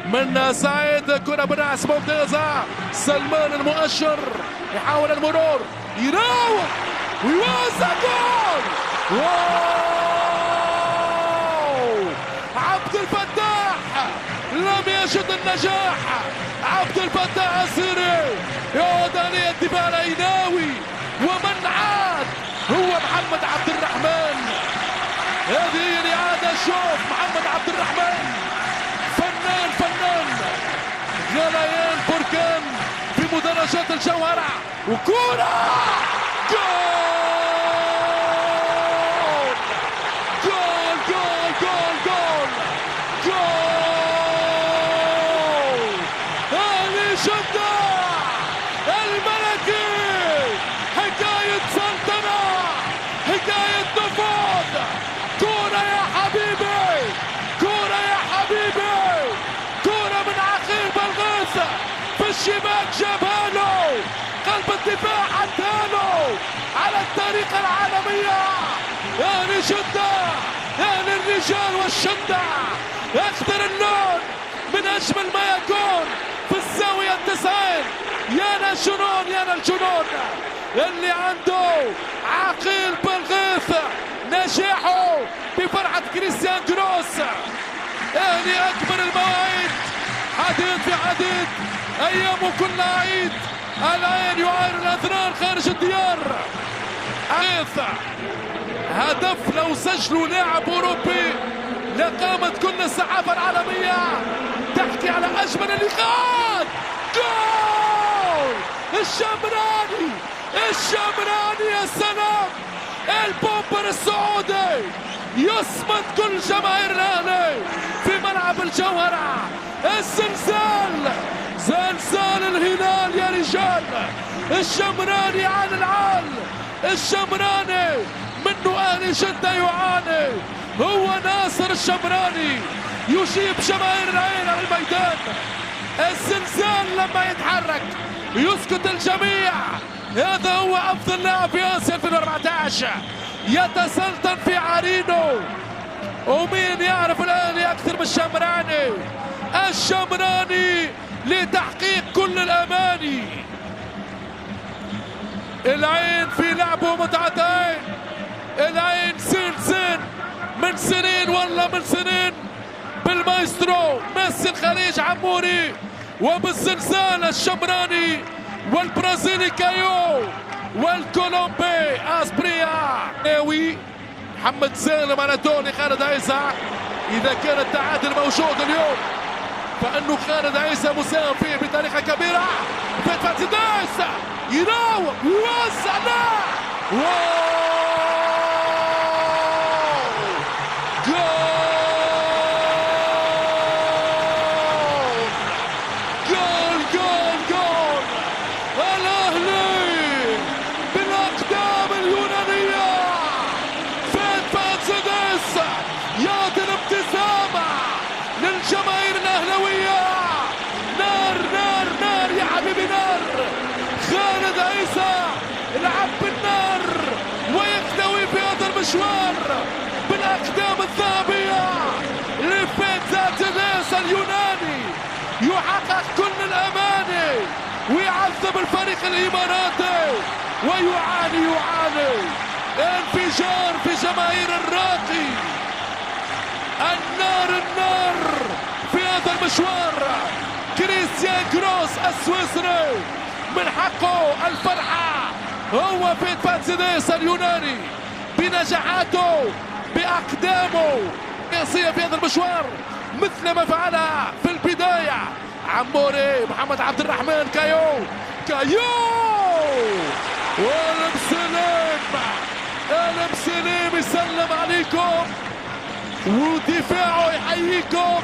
من سعيد، كرة بالراس ممتازة. سلمان المؤشر يحاول المرور، يراوغ ويوزع جول. واو! عبد الفتاح لم يجد النجاح. عبد الفتاح السيري يعود آلية ديبالا يناوي، ومن عاد هو محمد عبد الرحمن. هذه هي الإعادة. شوف محمد عبد الرحمن فنان غليان بركان في مدرجات الجوهرة، وكرة جول جول جول جول جول جول. أهلي جدة الملكي، حكاية سلطنة، حكاية نفوذ. كرة يا حبيبي، كرة يا حبيبي، كرة من عقيل بلغيث في الشباك، جابها له قلب الدفاع، عدها له على الطريقة العالمية. أهلي جدة، أهل الرجال والشدة، أخضر اللون من أجمل ما يكون في الزاوية 90. يا للجنون، يا للجنون اللي عنده عقيل بلغيث. نجاحه بفرحة كريستيان كروس. أهلي أكبر المواعيد، حديد في حديد، أيامه كلها عيد. العين يعاير الأذران خارج الديار. هدف لو سجلوا لاعب أوروبي لقامت كل الصحافة العالمية تحكي على أجمل اللقاءات. جول الشمراني، الشمراني، يا سلام. البومبر السعودي يصمد كل جماهير الأهلي في ملعب الجوهرة. الزلزال، زلزال الهلال يا رجال. الشمراني عن العال، الشمراني منه أهل جدة يعاني. هو ناصر الشمراني يجيب جماهير العين على الميدان. الزلزال لما يتحرك يسكت الجميع. هذا هو أفضل لاعب في آسيا 2014، يتسلطن في عرينه. ومين يعرف الأهلي أكثر من الشمراني؟ الشمراني لتحقيق كل الأماني. العين في لعبه متعتين. العين زين من سنين والله من سنين بالمايسترو ميسي الخليج عموري، وبالزلزال الشمراني، والبرازيلي كايو، والكولومبي اسبريا. ناوي محمد سالم اناتولي، خالد عيسى. اذا كان التعادل موجود اليوم فانه خالد عيسى مساهم فيه بطريقه كبيره. فاتيداس يراوغ ويوزع. للجماهير الأهلوية. نار نار نار يا حبيبي، نار. خالد عيسى لعب بالنار ويكتوي في هذا المشوار بالأقدام الذهبية لفيتزاتيديس اليوناني. يحقق كل الأماني ويعذب الفريق الإماراتي، ويعاني انفجار في جماهير الراقي. النار في هذا المشوار. كريستيان كروس السويسري من حقه الفرحة. هو فيتزاتيديس اليوناني بنجاحاته بأقدامه قياسية في هذا المشوار، مثل ما فعلها في البداية عموري. محمد عبد الرحمن، كايو والمسلم يسلم عليكم، ودفاعه يحييكم.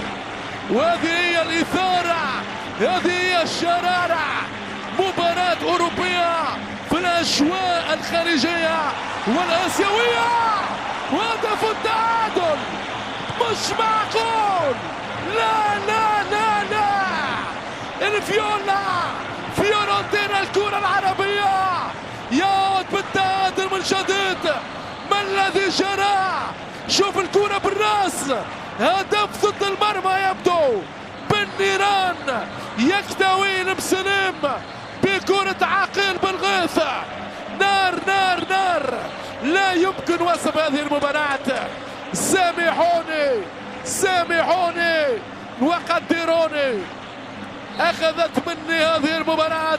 وهذه هي الإثارة، هذه هي الشرارة. مباراة أوروبية في الأجواء الخارجية والآسيوية، وهدف التعادل. مش معقول، لا لا لا لا. فيورنتينا الكرة العربية يعود بالتعادل من جديد. ما الذي جرى؟ شوف الكرة بالراس، هدف ضد المرمى يبدو. بالنيران يكتوي المسلم بكرة عقيل بالغيث. نار نار نار، لا يمكن وصف هذه المباراة. سامحوني سامحوني وقدروني، أخذت مني هذه المباراة